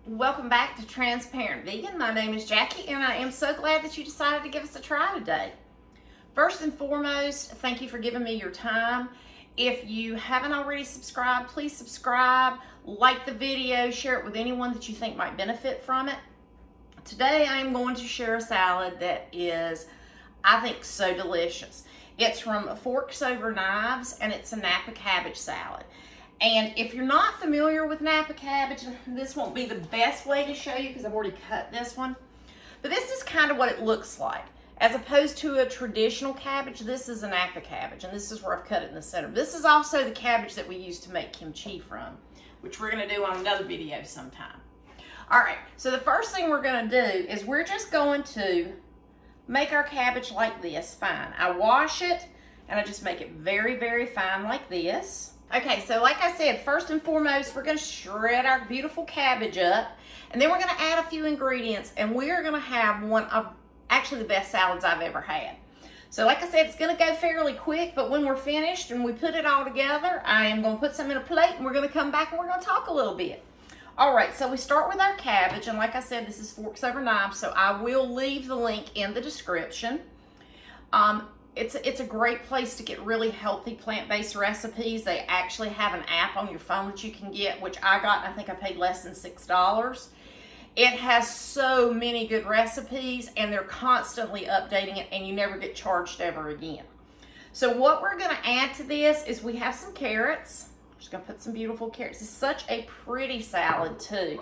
Welcome back to Transparent Vegan. My name is Jackie and I am so glad that you decided to give us a try today. First and foremost, thank you for giving me your time. If you haven't already subscribed, please subscribe, like the video, share it with anyone that you think might benefit from it. Today I am going to share a salad that is, I think, so delicious. It's from Forks Over Knives and it's a Nappa cabbage salad. And if you're not familiar with Nappa cabbage, this won't be the best way to show you because I've already cut this one. But this is kind of what it looks like. As opposed to a traditional cabbage, this is a Nappa cabbage, and this is where I've cut it in the center. This is also the cabbage that we use to make kimchi from, which we're going to do on another video sometime. All right, so the first thing we're going to do is we're just going to make our cabbage like this, fine. I wash it, and I just make it very, very fine like this. Okay, so like I said, first and foremost, we're going to shred our beautiful cabbage up, and then we're going to add a few ingredients, and we are going to have one of actually the best salads I've ever had. So like I said, it's going to go fairly quick, but when we're finished and we put it all together, I am going to put some in a plate, and we're going to come back and we're going to talk a little bit. All right, so we start with our cabbage, and like I said, this is Forks Over Knives, so I will leave the link in the description. It's a great place to get really healthy plant-based recipes. They actually have an app on your phone that you can get, which I got, and I think I paid less than $6. It has so many good recipes, and they're constantly updating it, and you never get charged ever again. So what we're going to add to this is we have some carrots. I'm just going to put some beautiful carrots. It's such a pretty salad, too.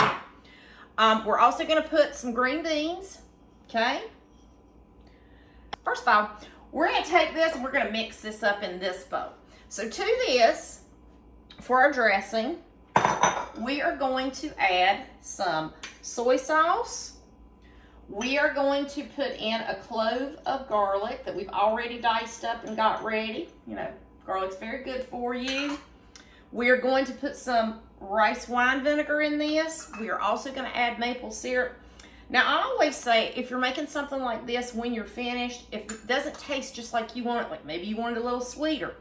We're also going to put some green beans, okay? First of all, we're going to take this and we're going to mix this up in this bowl. So to this, for our dressing, we are going to add some soy sauce. We are going to put in a clove of garlic that we've already diced up and got ready. You know, garlic's very good for you. We are going to put some rice wine vinegar in this. We are also going to add maple syrup. Now, I always say, if you're making something like this when you're finished, if it doesn't taste just like you want it, like maybe you want it a little sweeter,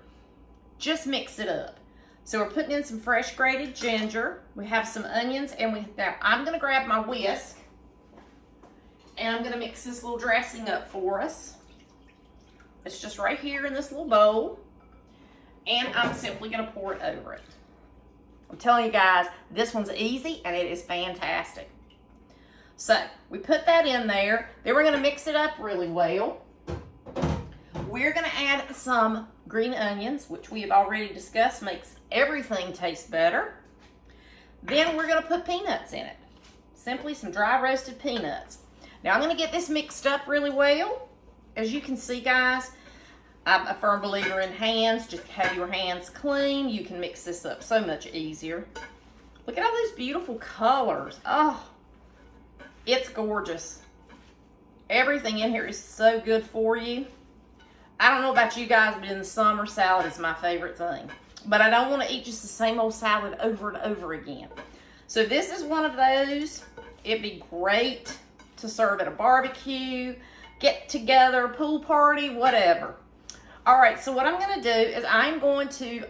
just mix it up. So we're putting in some fresh grated ginger. We have some onions, and now I'm going to grab my whisk, and I'm going to mix this little dressing up for us. It's just right here in this little bowl, and I'm simply going to pour it over it. I'm telling you guys, this one's easy, and it is fantastic. So we put that in there. Then we're going to mix it up really well. We're going to add some green onions, which we have already discussed makes everything taste better. Then we're going to put peanuts in it. Simply some dry roasted peanuts. Now I'm going to get this mixed up really well. As you can see, guys, I'm a firm believer in hands. Just have your hands clean. You can mix this up so much easier. Look at all those beautiful colors. Oh, it's gorgeous. Everything in here is so good for you. I don't know about you guys, but in the summer, salad is my favorite thing. But I don't want to eat just the same old salad over and over again. So this is one of those. It'd be great to serve at a barbecue, get together, pool party, whatever. All right, so what I'm going to do is I'm going to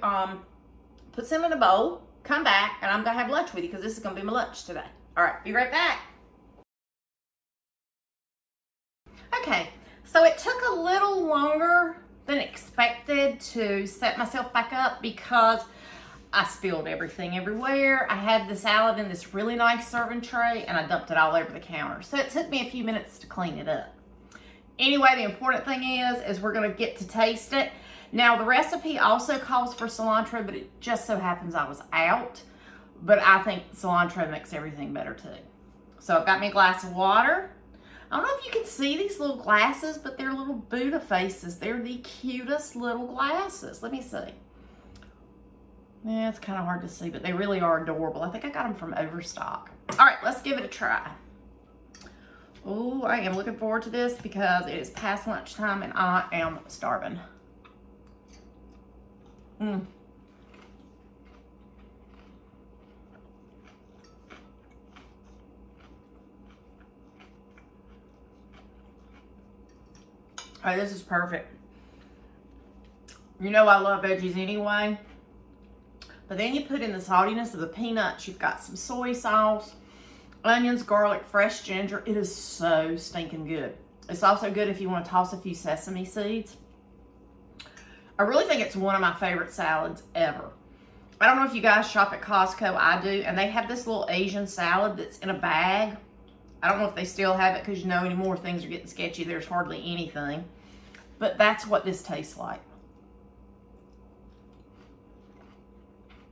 put some in a bowl, come back, and I'm going to have lunch with you because this is going to be my lunch today. All right, be right back. Okay, so it took a little longer than expected to set myself back up because I spilled everything everywhere. I had the salad in this really nice serving tray and I dumped it all over the counter. So it took me a few minutes to clean it up. Anyway, the important thing is we're gonna get to taste it. Now the recipe also calls for cilantro, but it just so happens I was out. But I think cilantro makes everything better too. So I've got me a glass of water. I don't know if you can see these little glasses, but they're little Buddha faces. They're the cutest little glasses. Let me see. Yeah, it's kind of hard to see, but they really are adorable. I think I got them from Overstock. All right, let's give it a try. Oh, I am looking forward to this because it is past lunchtime and I am starving. Oh, this is perfect. You know I love veggies anyway. But then you put in the saltiness of the peanuts. You've got some soy sauce. onions, garlic, fresh ginger. It is so stinking good. It's also good if you want to toss a few sesame seeds. I really think it's one of my favorite salads ever. I don't know if you guys shop at Costco. I do. And they have this little Asian salad that's in a bag. I don't know if they still have it because, you know, anymore things are getting sketchy. There's hardly anything. But that's what this tastes like.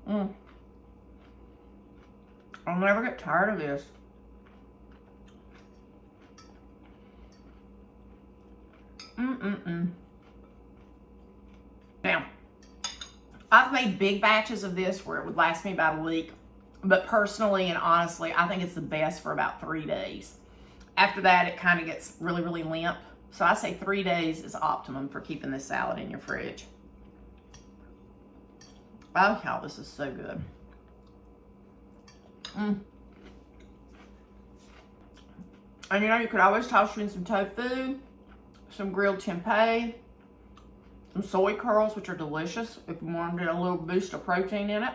I'll never get tired of this. Now, I've made big batches of this where it would last me about a week. But personally and honestly, I think it's the best for about 3 days. After that, it kind of gets really, really limp. So I say 3 days is optimum for keeping this salad in your fridge. Oh, y'all, this is so good. And you know, you could always toss in some tofu, some grilled tempeh, some soy curls, which are delicious if you want to get a little boost of protein in it.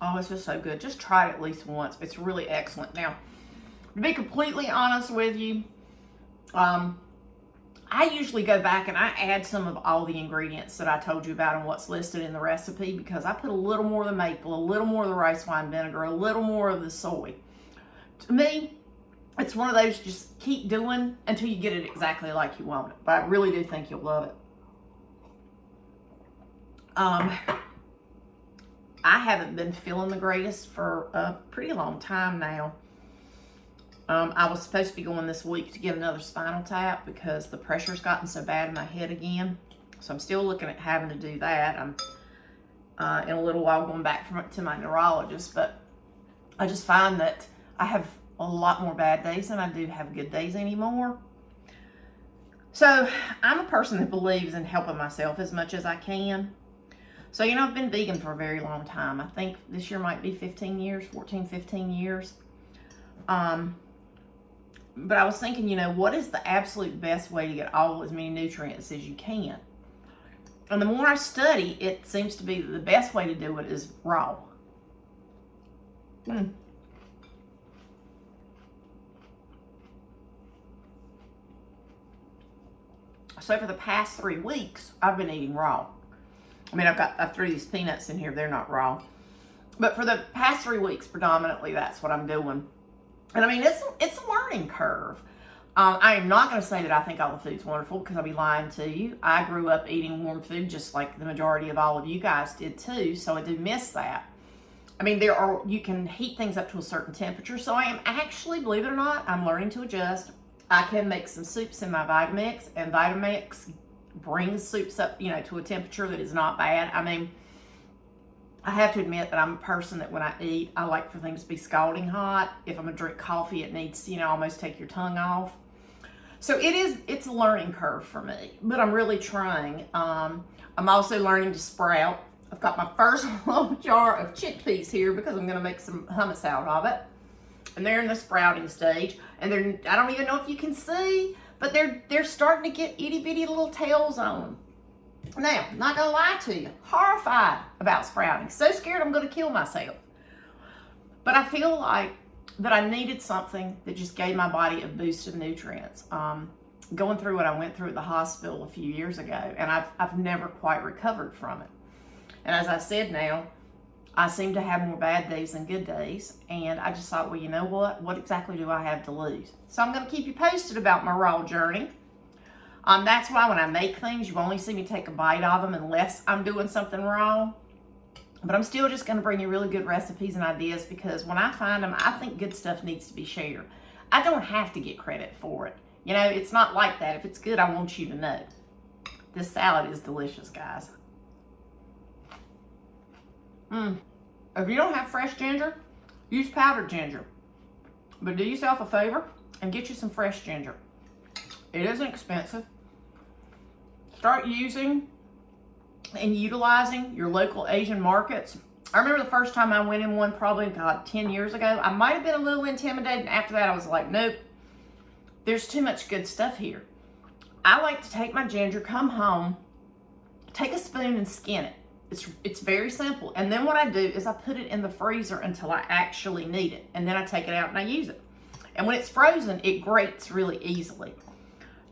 Oh, it's just so good. Just try it at least once. It's really excellent. Now, to be completely honest with you, I usually go back and I add some of all the ingredients that I told you about and what's listed in the recipe, because I put a little more of the maple, a little more of the rice wine vinegar, a little more of the soy. To me, it's one of those just keep doing until you get it exactly like you want it. But I really do think you'll love it. I haven't been feeling the greatest for a pretty long time now. I was supposed to be going this week to get another spinal tap because the pressure's gotten so bad in my head again. So I'm still looking at having to do that. I'm in a little while going back to my neurologist, but I just find that I have a lot more bad days than I do have good days anymore. So I'm a person that believes in helping myself as much as I can. So, you know, I've been vegan for a very long time. I think this year might be 15 years, 14, 15 years. But I was thinking, you know, what is the absolute best way to get all as many nutrients as you can? And the more I study, it seems to be that the best way to do it is raw. So for the past 3 weeks, I've been eating raw. I mean, I threw these peanuts in here. They're not raw. But for the past 3 weeks, predominantly, that's what I'm doing. And I mean, it's a learning curve. I am not going to say that I think all the food's wonderful, because I'll be lying to you. I grew up eating warm food just like the majority of all of you guys did too, so I do miss that. I mean, you can heat things up to a certain temperature, so I am actually, believe it or not, I'm learning to adjust. I can make some soups in my Vitamix, and Vitamix brings soups up, you know, to a temperature that is not bad. I mean, I have to admit that I'm a person that when I eat, I like for things to be scalding hot. If I'm gonna drink coffee, it needs to, you know, almost take your tongue off. So it's a learning curve for me, but I'm really trying. I'm also learning to sprout. I've got my first little jar of chickpeas here because I'm gonna make some hummus out of it. And they're in the sprouting stage. And I don't even know if you can see, but they're starting to get itty bitty little tails on them. Now, I'm not gonna lie to you, horrified about sprouting. So scared I'm gonna kill myself. But I feel like that I needed something that just gave my body a boost of nutrients. Going through what I went through at the hospital a few years ago, and I've never quite recovered from it. And as I said now, I seem to have more bad days than good days. And I just thought, well, you know what? What exactly do I have to lose? So I'm gonna keep you posted about my raw journey. That's why when I make things, you only see me take a bite of them unless I'm doing something raw. But I'm still just going to bring you really good recipes and ideas, because when I find them, I think good stuff needs to be shared. I don't have to get credit for it. You know, it's not like that. If it's good, I want you to know. This salad is delicious, guys. If you don't have fresh ginger, use powdered ginger. But do yourself a favor and get you some fresh ginger. It isn't expensive. Start using and utilizing your local Asian markets. I remember the first time I went in one, probably 10 years ago. I might have been a little intimidated. After that, I was like, nope, there's too much good stuff here. I like to take my ginger, come home, take a spoon and skin it. It's very simple. And then what I do is I put it in the freezer until I actually need it. And then I take it out and I use it. And when it's frozen, it grates really easily.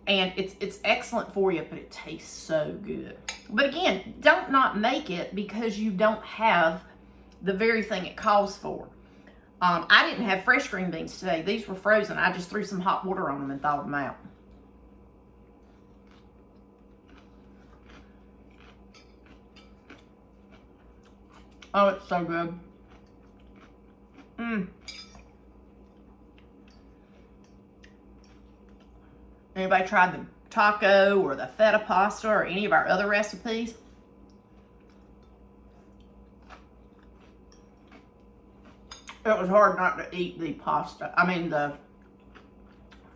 And it's excellent for you, but it tastes so good. But again, don't not make it because you don't have the very thing it calls for. I didn't have fresh green beans today. These were frozen. I just threw some hot water on them and thawed them out. Oh, it's so good. Anybody tried the taco or the feta pasta or any of our other recipes? It was hard not to eat the pasta. I mean the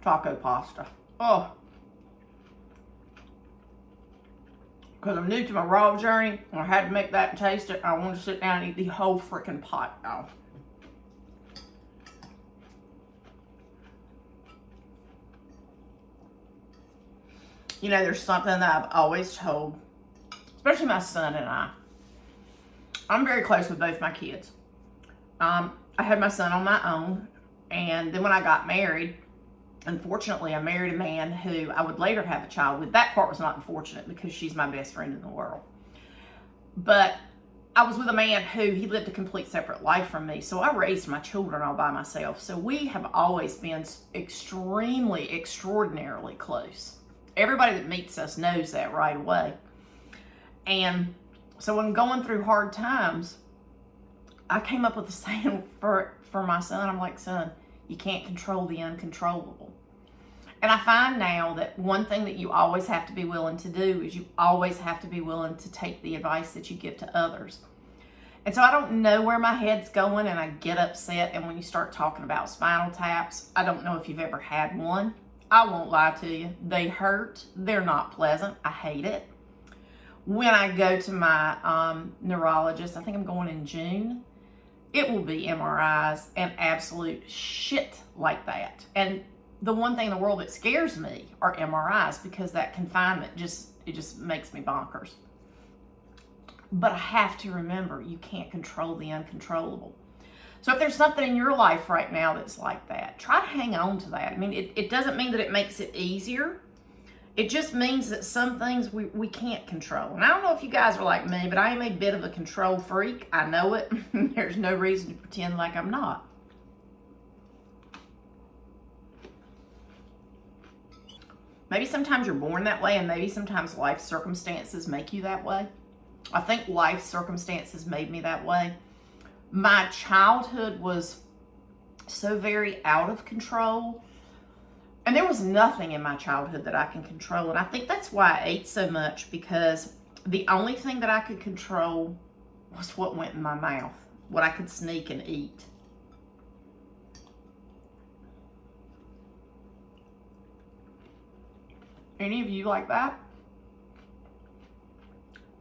taco pasta. Oh. Because I'm new to my raw journey, and I had to make that and taste it. I want to sit down and eat the whole freaking pot now. You know, there's something that I've always told, especially my son and I. I'm very close with both my kids. I had my son on my own, and then when I got married, unfortunately, I married a man who I would later have a child with. That part was not unfortunate because she's my best friend in the world. But I was with a man who, he lived a complete separate life from me. So I raised my children all by myself. So we have always been extremely, extraordinarily close. Everybody that meets us knows that right away. And so when going through hard times, I came up with a saying for my son. I'm like, son, you can't control the uncontrollable. And I find now that one thing that you always have to be willing to do is you always have to be willing to take the advice that you give to others. And so I don't know where my head's going, and I get upset. And when you start talking about spinal taps, I don't know if you've ever had one. I won't lie to you. They hurt. They're not pleasant. I hate it. When I go to my neurologist, I think I'm going in June, it will be MRIs and absolute shit like that. And the one thing in the world that scares me are MRIs, because that confinement it just makes me bonkers. But I have to remember, you can't control the uncontrollable. So if there's something in your life right now that's like that, try to hang on to that. I mean, it doesn't mean that it makes it easier. It just means that some things we can't control. And I don't know if you guys are like me, but I am a bit of a control freak. I know it. There's no reason to pretend like I'm not. Maybe sometimes you're born that way, and maybe sometimes life circumstances make you that way. I think life circumstances made me that way. My childhood was so very out of control. And there was nothing in my childhood that I can control. And I think that's why I ate so much, because the only thing that I could control was what went in my mouth, what I could sneak and eat. Any of you like that?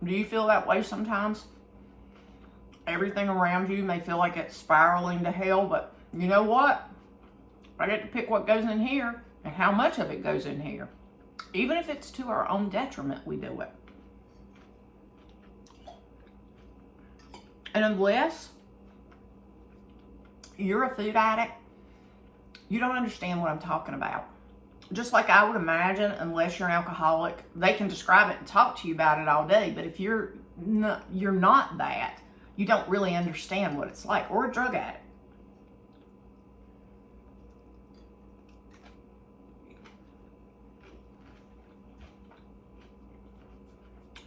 Do you feel that way sometimes? Everything around you may feel like it's spiraling to hell, but you know what? I get to pick what goes in here and how much of it goes in here. Even if it's to our own detriment, we do it. And unless you're a food addict, you don't understand what I'm talking about. Just like I would imagine, unless you're an alcoholic, they can describe it and talk to you about it all day. But if you're not that, you don't really understand what it's like. Or a drug addict.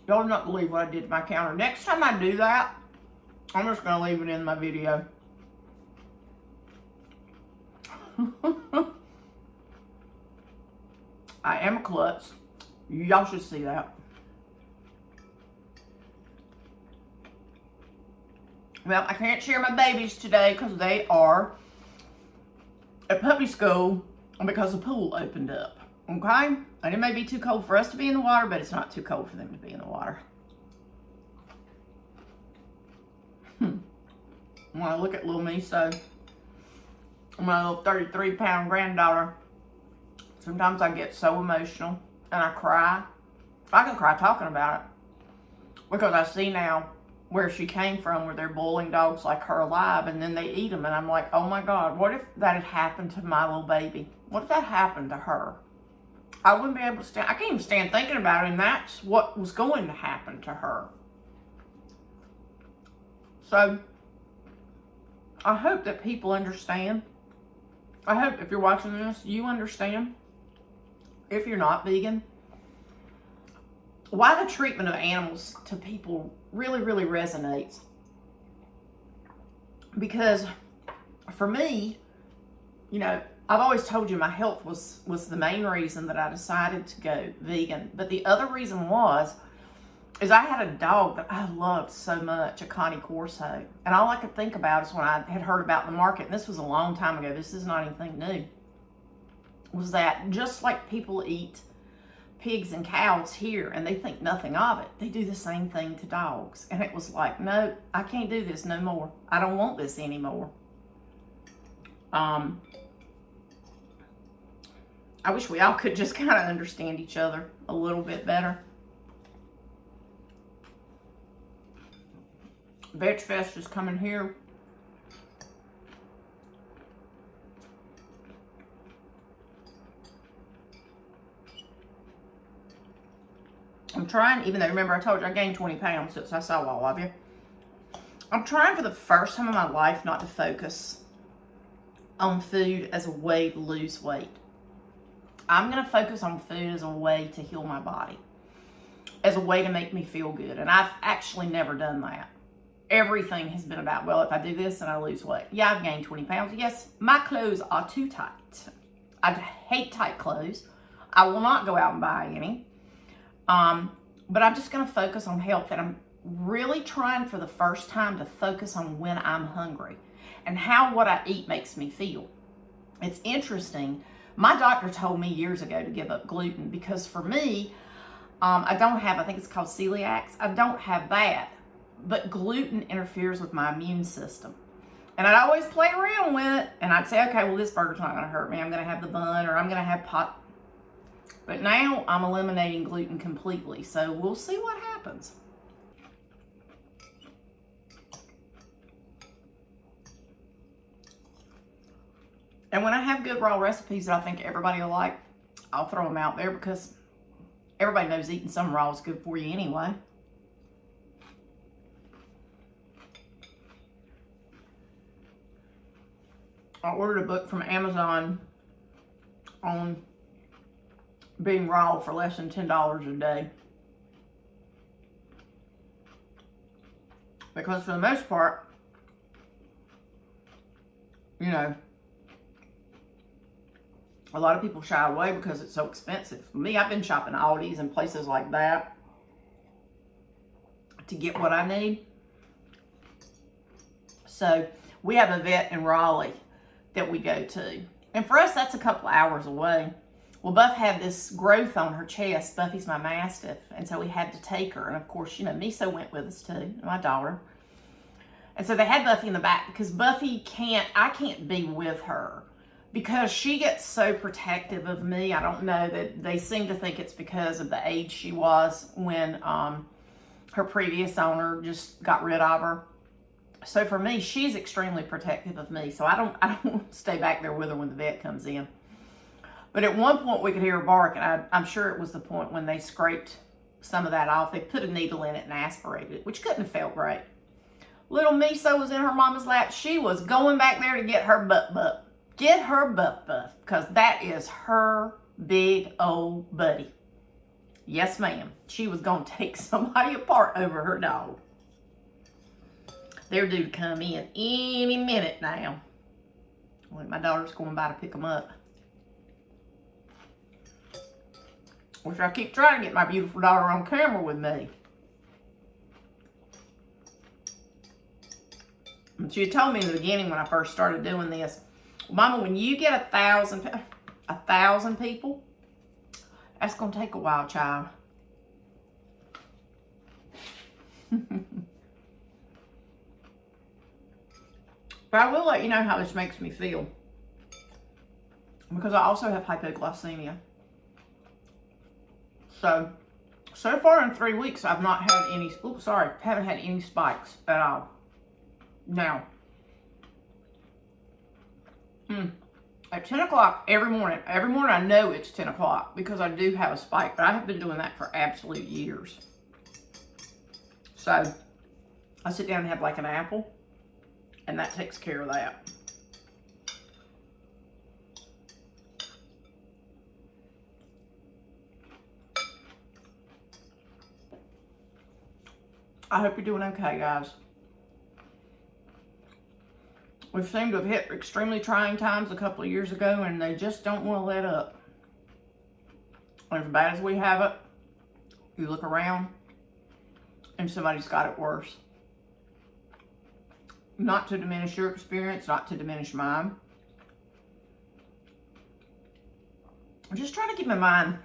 Y'all do not believe what I did to my counter. Next time I do that, I'm just going to leave it in my video. I am a klutz. Y'all should see that. Well, I can't share my babies today because they are at puppy school and because the pool opened up. Okay? And it may be too cold for us to be in the water, but it's not too cold for them to be in the water. When I look at little Miso, my little 33-pound granddaughter, sometimes I get so emotional and I cry. I can cry talking about it because I see now where she came from, where they're boiling dogs like her alive, and then they eat them. And I'm like, oh my God, what if that had happened to my little baby? What if that happened to her? I wouldn't be able to stand. I can't even stand thinking about it, and that's what was going to happen to her. So I hope that people understand. I hope if you're watching this, you understand. If you're not vegan, why the treatment of animals to people really, really resonates. Because for me, you know, I've always told you my health was the main reason that I decided to go vegan. But the other reason is I had a dog that I loved so much, a Connie Corso. And all I could think about is when I had heard about the market, and this was a long time ago, this is not anything new, was that just like people eat pigs and cows here and they think nothing of it, they do the same thing to dogs. And it was like, no, I can't do this no more. I don't want this anymore. I wish we all could just kind of understand each other a little bit better. Veg Fest is coming here. I'm trying, even though remember I told you I gained 20 pounds since I saw all of you. I'm trying for the first time in my life not to focus on food as a way to lose weight. I'm going to focus on food as a way to heal my body, as a way to make me feel good. And I've actually never done that. Everything has been about, well, if I do this and I lose weight. Yeah, I've gained 20 pounds. Yes, my clothes are too tight. I hate tight clothes. I will not go out and buy any. But I'm just going to focus on health, and I'm really trying for the first time to focus on when I'm hungry and how what I eat makes me feel. It's interesting. My doctor told me years ago to give up gluten because for me, I don't have, I think it's called celiac. I don't have that, but gluten interferes with my immune system. And I'd always play around with it, and I'd say, okay, well, this burger's not going to hurt me. I'm going to have the bun, or I'm going to have pot. But now I'm eliminating gluten completely, so we'll see what happens. And when I have good raw recipes that I think everybody will like, I'll throw them out there because everybody knows eating some raw is good for you anyway. I ordered a book from Amazon on being raw for less than $10 a day. Because for the most part, you know, a lot of people shy away because it's so expensive. For me, I've been shopping Aldi's and places like that to get what I need. So we have a vet in Raleigh that we go to. And for us, that's a couple hours away. Well, Buff had this growth on her chest. Buffy's my Mastiff. And so we had to take her. And of course, you know, Miso went with us too, my daughter. And so they had Buffy in the back because Buffy I can't be with her because she gets so protective of me. I don't know, that they seem to think it's because of the age she was when her previous owner just got rid of her. So for me, she's extremely protective of me. So I don't stay back there with her when the vet comes in. But at one point we could hear her bark, and I'm sure it was the point when they scraped some of that off. They put a needle in it and aspirated it, which couldn't have felt great. Little Miso was in her mama's lap. She was going back there to get her butt. Get her butt, because that is her big old buddy. Yes, ma'am. She was going to take somebody apart over her dog. They're due to come in any minute now. Well, my daughter's going by to pick them up. Which I keep trying to get my beautiful daughter on camera with me. And she told me in the beginning when I first started doing this, Mama, when you get 1,000 people, that's going to take a while, child. But I will let you know how this makes me feel. Because I also have hypoglycemia. So, So far in 3 weeks, I've not had any, haven't had any spikes at all. Now, at 10 o'clock every morning I know it's 10 o'clock because I do have a spike, but I have been doing that for absolute years. So, I sit down and have like an apple, and that takes care of that. I hope you're doing okay, guys. We've seemed to have hit extremely trying times a couple of years ago, and they just don't want to let up. And as bad as we have it, you look around, and somebody's got it worse. Not to diminish your experience, not to diminish mine. I'm just trying to keep in mind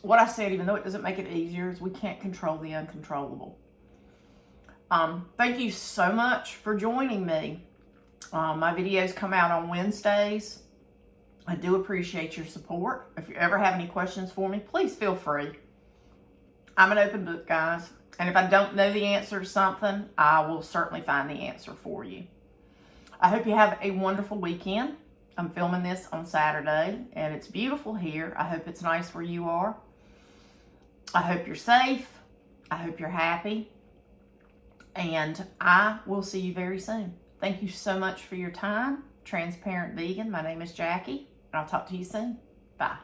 what I said, even though it doesn't make it easier, is we can't control the uncontrollable. Thank you so much for joining me. My videos come out on Wednesdays. I do appreciate your support. If you ever have any questions for me, please feel free. I'm an open book, guys. And if I don't know the answer to something, I will certainly find the answer for you. I hope you have a wonderful weekend. I'm filming this on Saturday, and it's beautiful here. I hope it's nice where you are. I hope you're safe. I hope you're happy. And I will see you very soon. Thank you so much for your time. Transparent Vegan. My name is Jackie, and I'll talk to you soon. Bye.